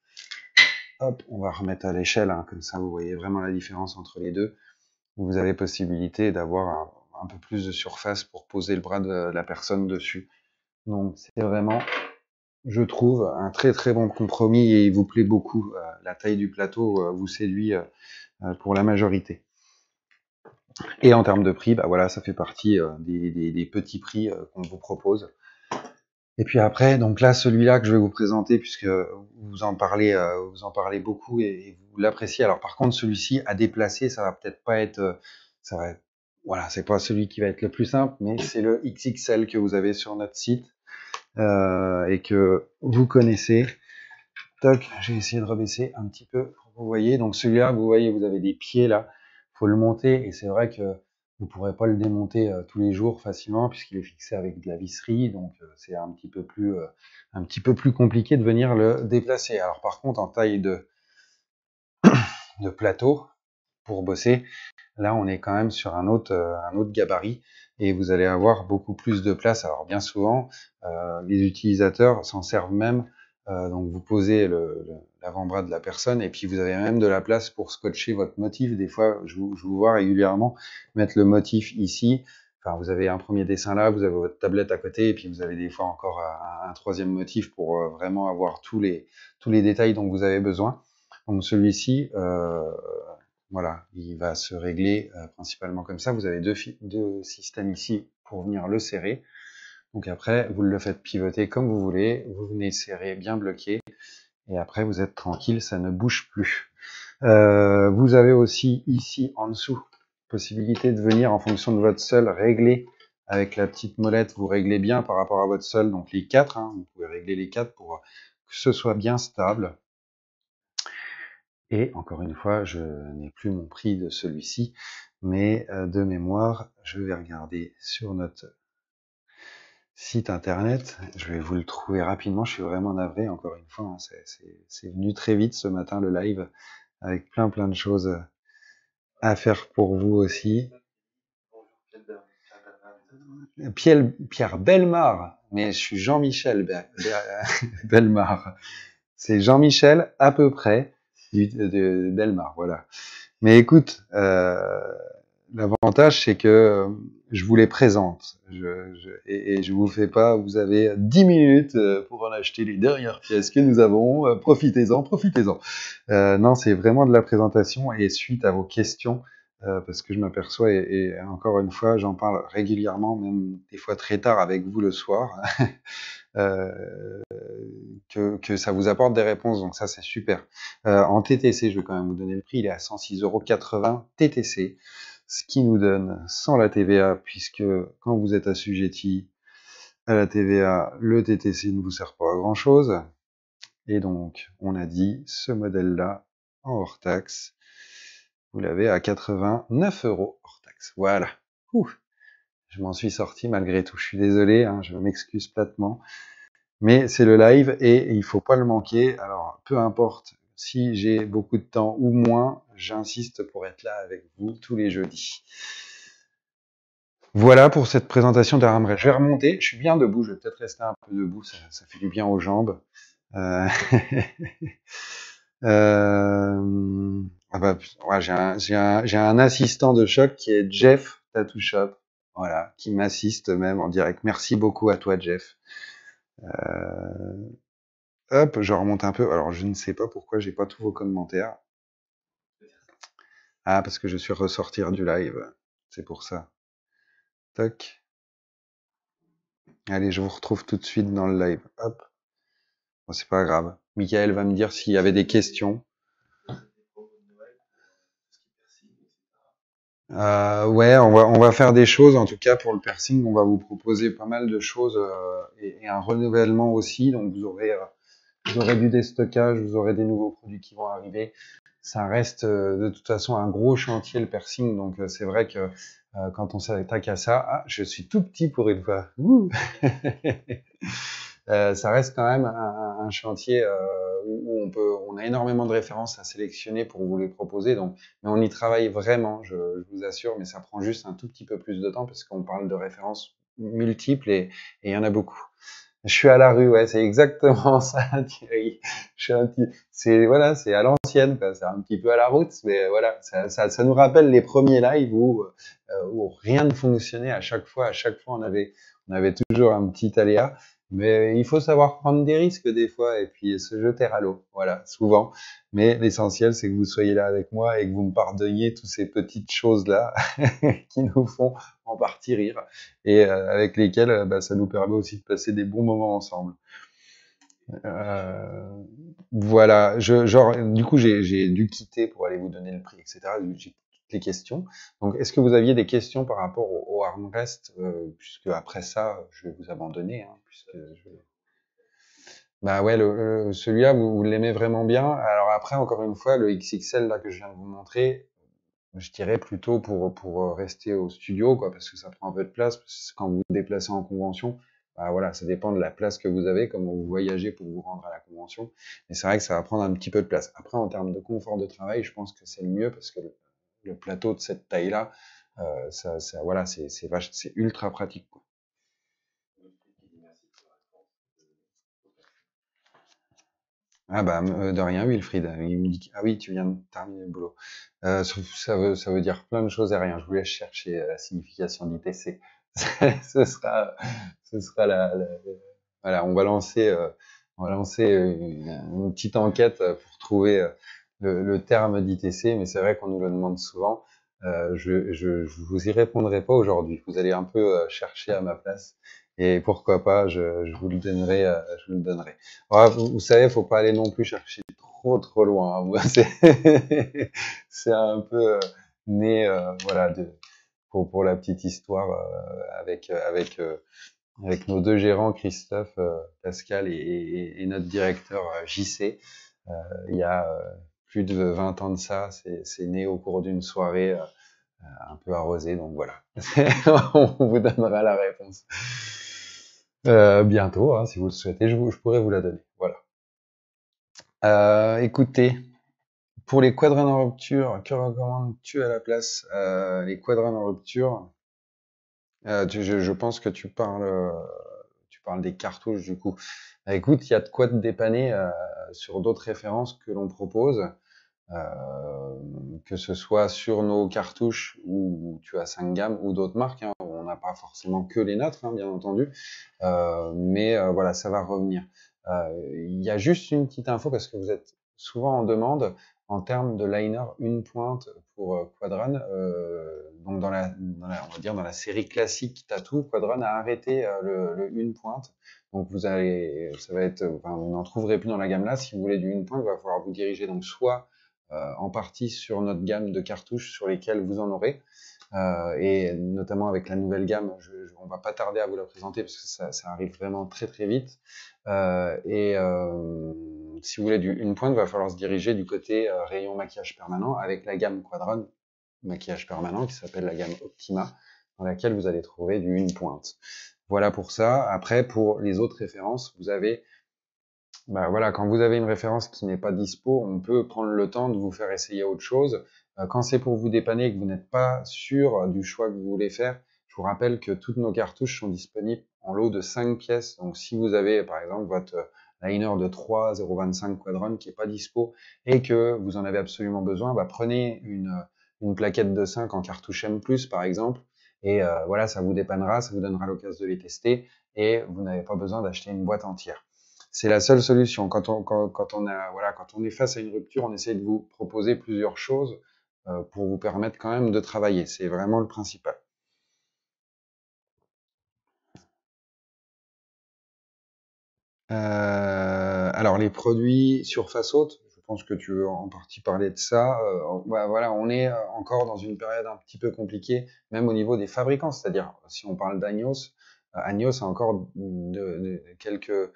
Hop, on va remettre à l'échelle, hein, comme ça vous voyez vraiment la différence entre les deux. Vous avez possibilité d'avoir un peu plus de surface pour poser le bras de la personne dessus. Donc c'est vraiment, je trouve, un très très bon compromis et il vous plaît beaucoup. La taille du plateau vous séduit pour la majorité. Et en termes de prix, bah voilà, ça fait partie des petits prix qu'on vous propose. Et puis après, donc là, celui-là que je vais vous présenter, puisque vous en parlez beaucoup et vous l'appréciez. Alors par contre, celui-ci à déplacer, ça va peut-être pas être, voilà, c'est pas celui qui va être le plus simple, mais c'est le XXL que vous avez sur notre site et que vous connaissez. Toc, j'ai essayé de rebaisser un petit peu pour que vous voyez. Donc celui-là, vous voyez, vous avez des pieds là, faut le monter et c'est vrai que vous pourrez pas le démonter tous les jours facilement puisqu'il est fixé avec de la visserie, donc c'est un petit peu plus compliqué de venir le déplacer. Alors par contre, en taille de plateau pour bosser, là on est quand même sur un autre gabarit et vous allez avoir beaucoup plus de place. Alors bien souvent, les utilisateurs s'en servent même. Donc vous posez l'avant-bras de la personne et puis vous avez même de la place pour scotcher votre motif. Des fois, je vous vois régulièrement mettre le motif ici. Enfin, vous avez un premier dessin là, vous avez votre tablette à côté et puis vous avez des fois encore un troisième motif pour vraiment avoir tous les détails dont vous avez besoin. Donc celui-ci, voilà, il va se régler principalement comme ça. Vous avez deux systèmes ici pour venir le serrer. Donc après, vous le faites pivoter comme vous voulez, vous venez serrer bien bloqué, et après vous êtes tranquille, ça ne bouge plus. Vous avez aussi ici en dessous possibilité de venir en fonction de votre sol régler avec la petite molette, vous réglez bien par rapport à votre sol, donc les 4, hein, vous pouvez régler les 4 pour que ce soit bien stable. Et encore une fois, je n'ai plus mon prix de celui-ci, mais de mémoire, je vais regarder sur notre site internet. Je vais vous le trouver rapidement. Je suis vraiment navré, encore une fois. Hein, c'est venu très vite ce matin, le live, avec plein de choses à faire pour vous aussi. Pierre Bellemare, mais je suis Jean-Michel Bellemare. C'est Jean-Michel à peu près de Bellemare, voilà. Mais écoute, l'avantage c'est que je vous les présente et je vous fais pas, vous avez 10 minutes pour en acheter les dernières pièces que nous avons, profitez-en. Non, c'est vraiment de la présentation et suite à vos questions, parce que je m'aperçois et encore une fois, j'en parle régulièrement, même des fois très tard avec vous le soir, que ça vous apporte des réponses, donc ça c'est super. En TTC, je vais quand même vous donner le prix, il est à 106,80 € TTC, ce qui nous donne sans la TVA, puisque quand vous êtes assujetti à la TVA, le TTC ne vous sert pas à grand chose. Et donc, on a dit, ce modèle-là, en hors taxe, vous l'avez à 89 € hors taxe. Voilà. Ouh, je m'en suis sorti malgré tout. Je suis désolé, hein, je m'excuse platement. Mais c'est le live et il faut pas le manquer. Alors, peu importe si j'ai beaucoup de temps ou moins, j'insiste pour être là avec vous tous les jeudis. Voilà pour cette présentation d'Aramre. Je vais remonter. Je suis bien debout. Je vais peut-être rester un peu debout. Ça fait du bien aux jambes. Euh... Ah bah, ouais, j'ai un assistant de choc qui est Jeff Tattoo Shop. Voilà, qui m'assiste même en direct. Merci beaucoup à toi, Jeff. Hop, je remonte un peu. Alors, je ne sais pas pourquoi j'ai pas tous vos commentaires. Ah, parce que je suis ressortir du live. C'est pour ça. Toc. Allez, je vous retrouve tout de suite dans le live. Hop. Bon, c'est pas grave. Michael va me dire s'il y avait des questions. Ouais, on va faire des choses. En tout cas, pour le piercing, on va vous proposer pas mal de choses et un renouvellement aussi. Donc, vous aurez du déstockage, vous aurez des nouveaux produits qui vont arriver. Ça reste de toute façon un gros chantier le piercing, donc c'est vrai que quand on s'attaque à ça, ah, je suis tout petit pour une fois. Ça reste quand même un chantier où on a énormément de références à sélectionner pour vous les proposer. Donc, mais on y travaille vraiment, je vous assure, mais ça prend juste un tout petit peu plus de temps parce qu'on parle de références multiples et il y en a beaucoup. Je suis à la rue, ouais, c'est exactement ça, Thierry. Je suis un petit, c'est voilà, c'est à l'ancienne, quoi. C'est un petit peu à la route, mais voilà, ça nous rappelle les premiers lives où rien ne fonctionnait à chaque fois on avait toujours un petit aléa. Mais il faut savoir prendre des risques des fois et puis se jeter à l'eau, voilà, souvent. Mais l'essentiel, c'est que vous soyez là avec moi et que vous me pardonniez toutes ces petites choses-là qui nous font en partie rire et avec lesquelles bah, ça nous permet aussi de passer des bons moments ensemble. Euh, voilà, genre, du coup, j'ai dû quitter pour aller vous donner le prix, etc. J'ai toutes les questions. Donc, est-ce que vous aviez des questions par rapport au armrest, puisque après ça, je vais vous abandonner, hein, puisque je vais... Bah ouais, celui-là, vous l'aimez vraiment bien. Alors après, encore une fois, le XXL là que je viens de vous montrer, je dirais plutôt pour rester au studio, quoi, parce que ça prend un peu de place. Parce que quand vous vous déplacez en convention, bah voilà, ça dépend de la place que vous avez, comment vous voyagez pour vous rendre à la convention. Et c'est vrai que ça va prendre un petit peu de place. Après, en termes de confort de travail, je pense que c'est le mieux parce que le plateau de cette taille-là, voilà, c'est ultra pratique, quoi. Ah bah de rien, Wilfried. Il me dit ah oui, tu viens de terminer le boulot. Ça veut dire plein de choses et rien. Je vous laisse chercher la signification d'ITC. ce sera ce sera voilà, on va lancer une petite enquête pour trouver le terme d'ITC, mais c'est vrai qu'on nous le demande souvent. Je vous y répondrai pas aujourd'hui. Vous allez un peu chercher à ma place. Et pourquoi pas, je vous le donnerai, je vous le donnerai. Ouais, vous savez, faut pas aller non plus chercher trop loin, hein. Moi, c'est un peu né, voilà, pour la petite histoire avec nos deux gérants, Christophe, Pascal et notre directeur JC. Il y a plus de 20 ans de ça, c'est né au cours d'une soirée un peu arrosée, donc voilà. On vous donnera la réponse. Bientôt, hein, si vous le souhaitez, je pourrais vous la donner. Voilà. Écoutez, pour les quadrans en rupture, que recommandes-tu à la place les quadrans en rupture, je pense que tu parles des cartouches du coup. Écoute, il y a de quoi te dépanner sur d'autres références que l'on propose, que ce soit sur nos cartouches où tu as 5 gammes ou d'autres marques. Hein, on n'a pas forcément que les nôtres, hein, bien entendu, mais voilà, ça va revenir. Il y a juste une petite info parce que vous êtes souvent en demande en termes de liner une pointe pour Quadran. Donc on va dire dans la série classique Tattoo, Quadran a arrêté le une pointe. Donc ça va être, enfin, vous n'en trouverez plus dans la gamme là. Si vous voulez du une pointe, il va falloir vous diriger donc soit en partie sur notre gamme de cartouches sur lesquelles vous en aurez. Et notamment avec la nouvelle gamme, on va pas tarder à vous la présenter parce que ça arrive vraiment très vite. Si vous voulez une pointe, il va falloir se diriger du côté rayon maquillage permanent avec la gamme Quadron maquillage permanent qui s'appelle la gamme Optima, dans laquelle vous allez trouver du une pointe. Voilà pour ça. Après, pour les autres références, vous avez, bah voilà, quand vous avez une référence qui n'est pas dispo, on peut prendre le temps de vous faire essayer autre chose. Quand c'est pour vous dépanner et que vous n'êtes pas sûr du choix que vous voulez faire, je vous rappelle que toutes nos cartouches sont disponibles en lot de 5 pièces. Donc si vous avez par exemple votre liner de 3 0,25 Quadron qui est pas dispo et que vous en avez absolument besoin, bah prenez une plaquette de 5 en cartouche M+, par exemple, et voilà, ça vous dépannera, ça vous donnera l'occasion de les tester et vous n'avez pas besoin d'acheter une boîte entière. C'est la seule solution. Quand on est face à une rupture, on essaie de vous proposer plusieurs choses pour vous permettre quand même de travailler. C'est vraiment le principal. Alors les produits surface haute, je pense que tu veux en partie parler de ça. Bah, voilà, on est encore dans une période un petit peu compliquée, même au niveau des fabricants. C'est-à-dire, si on parle d'Agnos, Agnos a encore quelques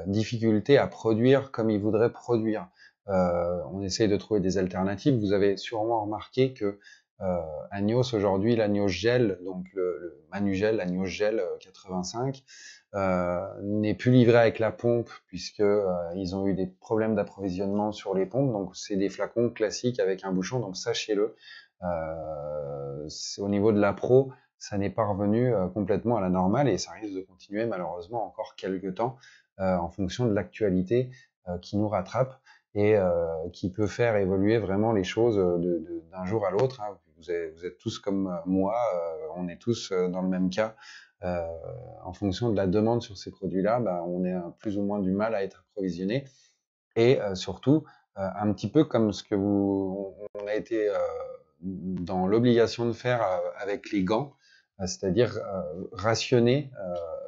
difficultés à produire comme il voudrait produire. On essaye de trouver des alternatives. Vous avez sûrement remarqué que Agnos aujourd'hui, l'Agnos Gel, donc le Manugel, l'Agnos Gel 85, n'est plus livré avec la pompe puisque ils ont eu des problèmes d'approvisionnement sur les pompes. Donc c'est des flacons classiques avec un bouchon. Donc sachez-le, au niveau de la pro, ça n'est pas revenu complètement à la normale et ça risque de continuer malheureusement encore quelques temps en fonction de l'actualité qui nous rattrape et qui peut faire évoluer vraiment les choses d'un jour à l'autre. Hein. Vous êtes tous comme moi, on est tous dans le même cas. Euh, En fonction de la demande sur ces produits-là, bah, on a plus ou moins du mal à être approvisionné. Et surtout, un petit peu comme ce que on a été dans l'obligation de faire avec les gants, c'est-à-dire rationner,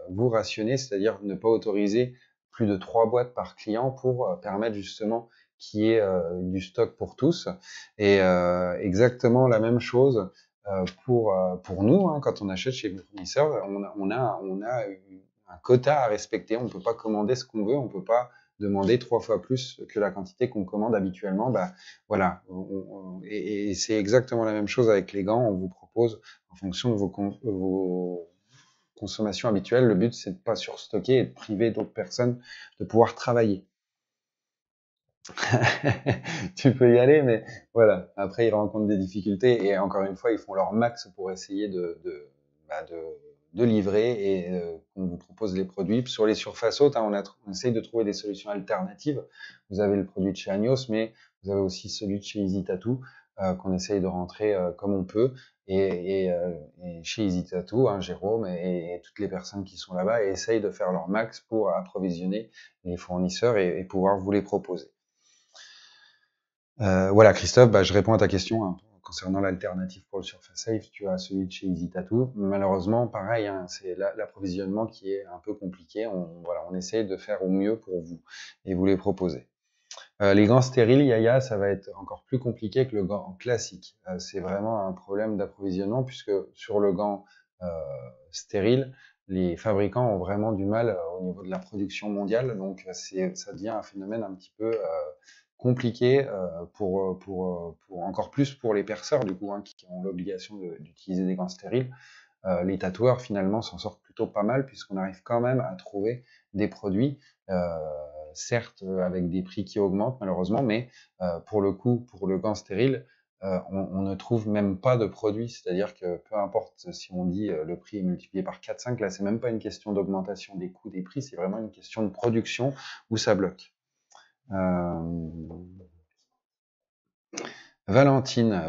vous rationner, c'est-à-dire ne pas autoriser plus de 3 boîtes par client pour permettre justement qu'il y ait du stock pour tous. Et exactement la même chose pour nous, hein, quand on achète chez les fournisseurs, on a un quota à respecter. On ne peut pas commander ce qu'on veut, on ne peut pas demander 3 fois plus que la quantité qu'on commande habituellement. Bah, voilà. Et c'est exactement la même chose avec les gants. On vous propose, en fonction de vos consommations habituelles, le but, c'est de pas surstocker et de priver d'autres personnes de pouvoir travailler. Tu peux y aller, mais voilà. Après, ils rencontrent des difficultés et encore une fois, ils font leur max pour essayer bah, de livrer et qu'on vous propose les produits. Sur les surfaces hautes, hein, on essaye de trouver des solutions alternatives. Vous avez le produit de chez Agnos, mais vous avez aussi celui de chez EasyTattoo qu'on essaye de rentrer comme on peut. Et chez EasyTattoo, hein, Jérôme et toutes les personnes qui sont là-bas essayent de faire leur max pour approvisionner les fournisseurs et pouvoir vous les proposer. Voilà, Christophe, bah, je réponds à ta question hein, concernant l'alternative pour le Surface Safe. Tu as celui de chez EasyTattoo. Malheureusement, pareil, hein, c'est l'approvisionnement qui est un peu compliqué. On essaye de faire au mieux pour vous et vous les proposer. Les gants stériles, Yaya, ça va être encore plus compliqué que le gant classique. C'est vraiment un problème d'approvisionnement puisque sur le gant stérile, les fabricants ont vraiment du mal au niveau de la production mondiale. Donc, ça devient un phénomène un petit peu compliqué pour encore plus pour les perceurs du coup hein, qui ont l'obligation d'utiliser des gants stériles. Les tatoueurs finalement s'en sortent plutôt pas mal puisqu'on arrive quand même à trouver des produits, certes avec des prix qui augmentent malheureusement, mais pour le coup, pour le gant stérile, on ne trouve même pas de produits, c'est-à-dire que peu importe si on dit le prix est multiplié par 4-5, là c'est même pas une question d'augmentation des coûts des prix, c'est vraiment une question de production où ça bloque. Valentine,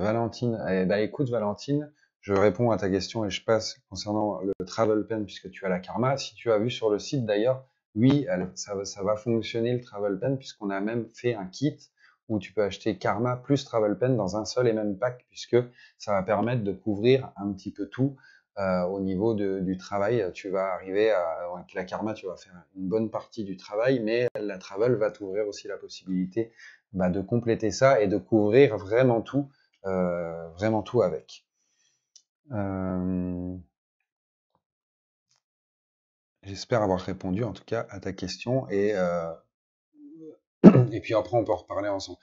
bah écoute Valentine, je réponds à ta question et je passe concernant le Travel Pen puisque tu as la Karma. Si tu as vu sur le site d'ailleurs, oui, ça va fonctionner le Travel Pen puisqu'on a même fait un kit où tu peux acheter Karma plus Travel Pen dans un seul et même pack puisque ça va permettre de couvrir un petit peu tout au niveau du travail. Tu vas arriver avec la Karma, tu vas faire une bonne partie du travail, mais la Travel va t'ouvrir aussi la possibilité bah, de compléter ça et de couvrir vraiment tout avec. J'espère avoir répondu en tout cas à ta question et puis après on peut en reparler ensemble.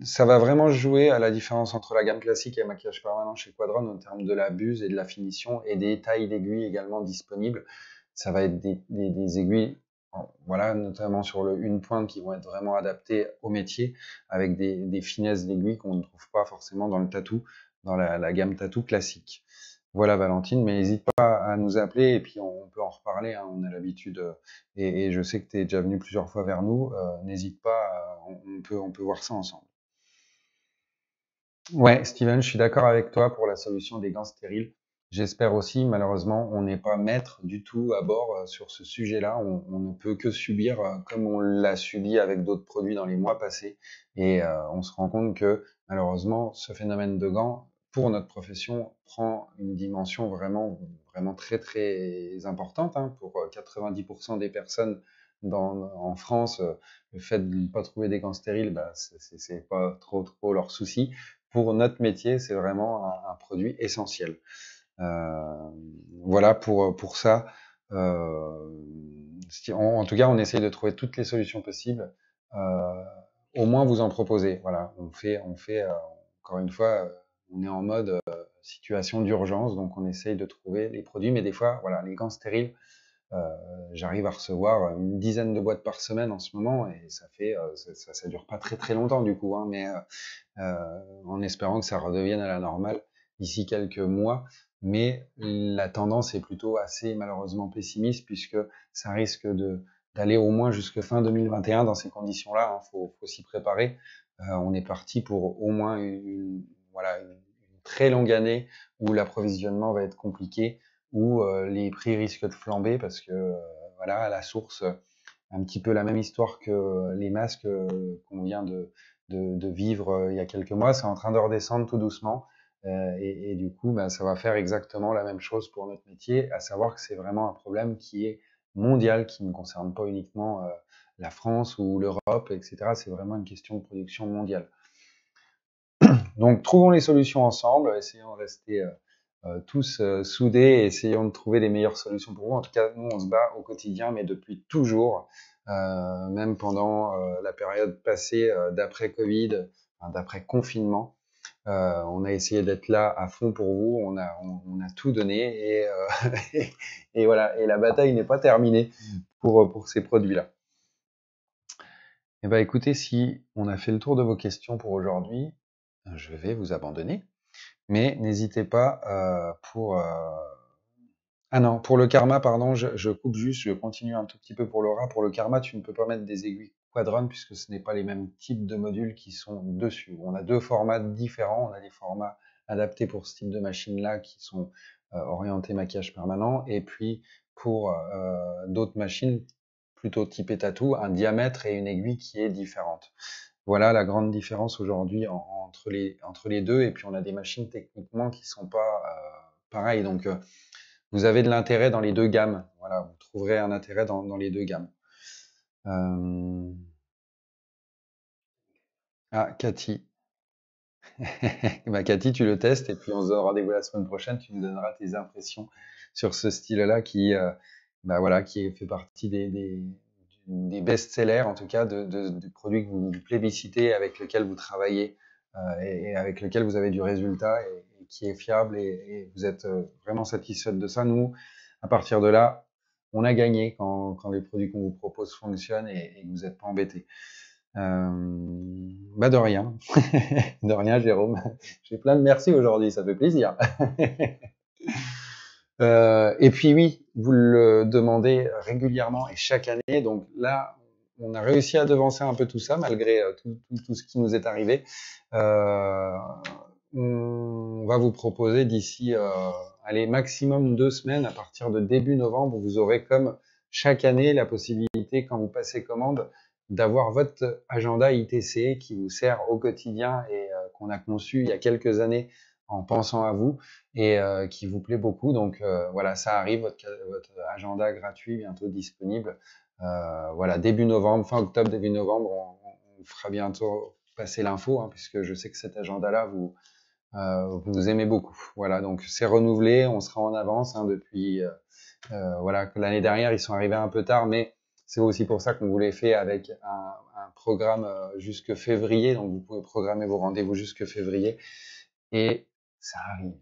ça va vraiment jouer à la différence entre la gamme classique et le maquillage permanent chez Quadron en termes de la buse et de la finition et des tailles d'aiguilles également disponibles. Ça va être des aiguilles, voilà, notamment sur le une pointe qui vont être vraiment adaptées au métier avec des finesses d'aiguilles qu'on ne trouve pas forcément dans le tatou, dans la gamme tatou classique. Voilà Valentine, mais n'hésite pas à nous appeler et puis on peut en reparler, hein, on a l'habitude et je sais que tu es déjà venu plusieurs fois vers nous, n'hésite pas, on peut voir ça ensemble. Ouais, Steven, je suis d'accord avec toi pour la solution des gants stériles. J'espère aussi, malheureusement, on n'est pas maître du tout à bord sur ce sujet-là. On ne peut que subir comme on l'a subi avec d'autres produits dans les mois passés. Et on se rend compte que, malheureusement, ce phénomène de gants, pour notre profession, prend une dimension vraiment, vraiment très, très importante. Hein. Pour 90% des personnes en France, le fait de ne pas trouver des gants stériles, bah, c'est pas trop, trop leur souci. Pour notre métier, c'est vraiment un produit essentiel. Euh, voilà pour ça. Euh, en tout cas, on essaye de trouver toutes les solutions possibles. Euh, au moins vous en proposer. Voilà, on fait encore une fois, on est en mode situation d'urgence, donc on essaye de trouver les produits, mais des fois, voilà, les gants stériles, euh, j'arrive à recevoir une dizaine de boîtes par semaine en ce moment, et ça fait, ça dure pas très très longtemps du coup, hein, mais en espérant que ça redevienne à la normale d'ici quelques mois. Mais la tendance est plutôt assez malheureusement pessimiste puisque ça risque d'aller au moins jusque fin 2021 dans ces conditions-là. Hein, faut s'y préparer. On est parti pour au moins voilà, une très longue année où l'approvisionnement va être compliqué, où les prix risquent de flamber parce que voilà, à la source, un petit peu la même histoire que les masques qu'on vient de vivre il y a quelques mois. C'est en train de redescendre tout doucement. Et du coup, ben, ça va faire exactement la même chose pour notre métier, à savoir que c'est vraiment un problème qui est mondial, qui ne concerne pas uniquement la France ou l'Europe, etc. C'est vraiment une question de production mondiale. Donc, trouvons les solutions ensemble, essayons de rester tous soudés et essayons de trouver les meilleures solutions pour vous. En tout cas, nous, on se bat au quotidien, mais depuis toujours, même pendant la période passée d'après Covid, enfin, d'après confinement. On a essayé d'être là à fond pour vous, on a tout donné et, et voilà. Et la bataille n'est pas terminée pour ces produits-là. Eh ben, écoutez, si on a fait le tour de vos questions pour aujourd'hui, je vais vous abandonner. Mais n'hésitez pas ah non, pour le karma, pardon, je coupe juste, je continue un tout petit peu pour l'aura. Pour le karma, tu ne peux pas mettre des aiguilles Quadron puisque ce n'est pas les mêmes types de modules qui sont dessus. On a deux formats différents. On a des formats adaptés pour ce type de machine-là qui sont orientés maquillage permanent. Et puis pour d'autres machines plutôt typées tatou, un diamètre et une aiguille qui est différente. Voilà la grande différence aujourd'hui entre les deux. Et puis on a des machines techniquement qui sont pas pareilles. Donc vous avez de l'intérêt dans les deux gammes. Voilà, vous trouverez un intérêt dans les deux gammes. Ah, Cathy. Bah, Cathy, tu le testes et puis on se donne rendez-vous la semaine prochaine. Tu nous donneras tes impressions sur ce style-là qui, bah voilà, qui fait partie des best-sellers, en tout cas, des produits que vous plébiscitez, avec lesquels vous travaillez et avec lesquels vous avez du résultat et qui est fiable et vous êtes vraiment satisfaite de ça. Nous, à partir de là, on a gagné quand les produits qu'on vous propose fonctionnent et que vous n'êtes pas embêtés. Bah de rien, de rien, Jérôme. J'ai plein de merci aujourd'hui, ça fait plaisir. Et puis oui, vous le demandez régulièrement et chaque année. Donc là, on a réussi à devancer un peu tout ça malgré tout ce qui nous est arrivé. On va vous proposer d'ici, allez, maximum 2 semaines, à partir de début novembre, vous aurez comme chaque année la possibilité, quand vous passez commande, d'avoir votre agenda ITC qui vous sert au quotidien et qu'on a conçu il y a quelques années en pensant à vous et qui vous plaît beaucoup. Donc voilà, ça arrive, votre agenda gratuit bientôt disponible. Voilà, début novembre, fin octobre, début novembre, on fera bientôt passer l'info, hein, puisque je sais que cet agenda-là, vous aimez beaucoup. Voilà, donc c'est renouvelé, on sera en avance hein, depuis voilà, que l'année dernière, ils sont arrivés un peu tard, mais C'est aussi pour ça qu'on vous les fait avec un programme jusque février. Donc, vous pouvez programmer vos rendez-vous jusque février. Et ça arrive.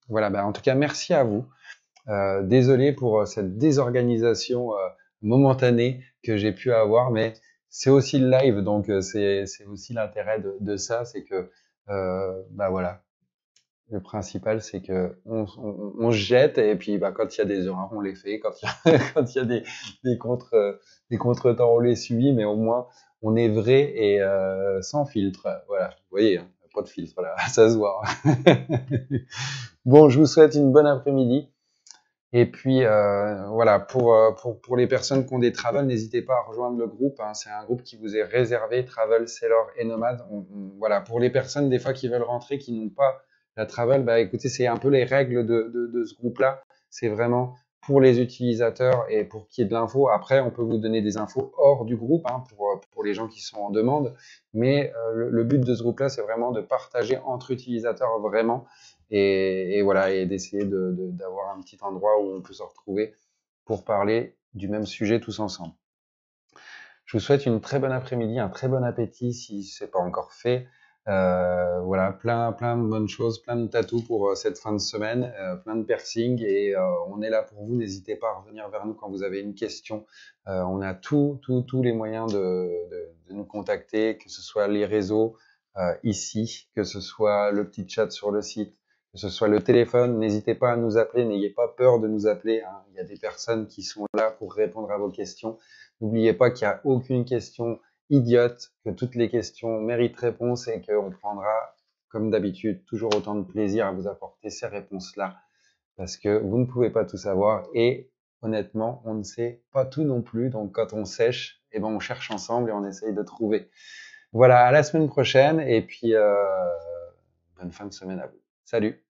Voilà, bah, en tout cas, merci à vous. Désolé pour cette désorganisation momentanée que j'ai pu avoir, mais c'est aussi le live, donc c'est aussi l'intérêt de ça, c'est que bah voilà, le principal c'est que on se jette et puis bah quand il y a des erreurs on les fait, quand il y a, quand il y a des contretemps on les subit, mais au moins on est vrai et sans filtre. Voilà, vous voyez, hein, pas de filtre là, ça se voit. Bon, je vous souhaite une bonne après-midi. Et puis voilà, pour les personnes qui ont des travels, n'hésitez pas à rejoindre le groupe. Hein, c'est un groupe qui vous est réservé, Travel, Sailor et Nomade. Voilà, pour les personnes des fois qui veulent rentrer, qui n'ont pas la travel, bah écoutez, c'est un peu les règles de ce groupe-là. C'est vraiment pour les utilisateurs et pour qu'il y ait de l'info. Après, on peut vous donner des infos hors du groupe hein, pour les gens qui sont en demande. Mais le but de ce groupe-là, c'est vraiment de partager entre utilisateurs vraiment et voilà, et d'essayer d'avoir un petit endroit où on peut se retrouver pour parler du même sujet tous ensemble. Je vous souhaite une très bonne après-midi, un très bon appétit si c'est pas encore fait. Voilà, plein de bonnes choses, plein de tatous pour cette fin de semaine, plein de piercings et on est là pour vous. N'hésitez pas à revenir vers nous quand vous avez une question. On a tous les moyens de nous contacter, que ce soit les réseaux ici, que ce soit le petit chat sur le site, que ce soit le téléphone. N'hésitez pas à nous appeler, n'ayez pas peur de nous appeler. Hein. Il y a des personnes qui sont là pour répondre à vos questions. N'oubliez pas qu'il n'y a aucune question idiote, que toutes les questions méritent réponse et qu'on prendra, comme d'habitude, toujours autant de plaisir à vous apporter ces réponses-là parce que vous ne pouvez pas tout savoir et honnêtement, on ne sait pas tout non plus. Donc quand on sèche, eh ben, on cherche ensemble et on essaye de trouver. Voilà, à la semaine prochaine et puis bonne fin de semaine à vous. Salut!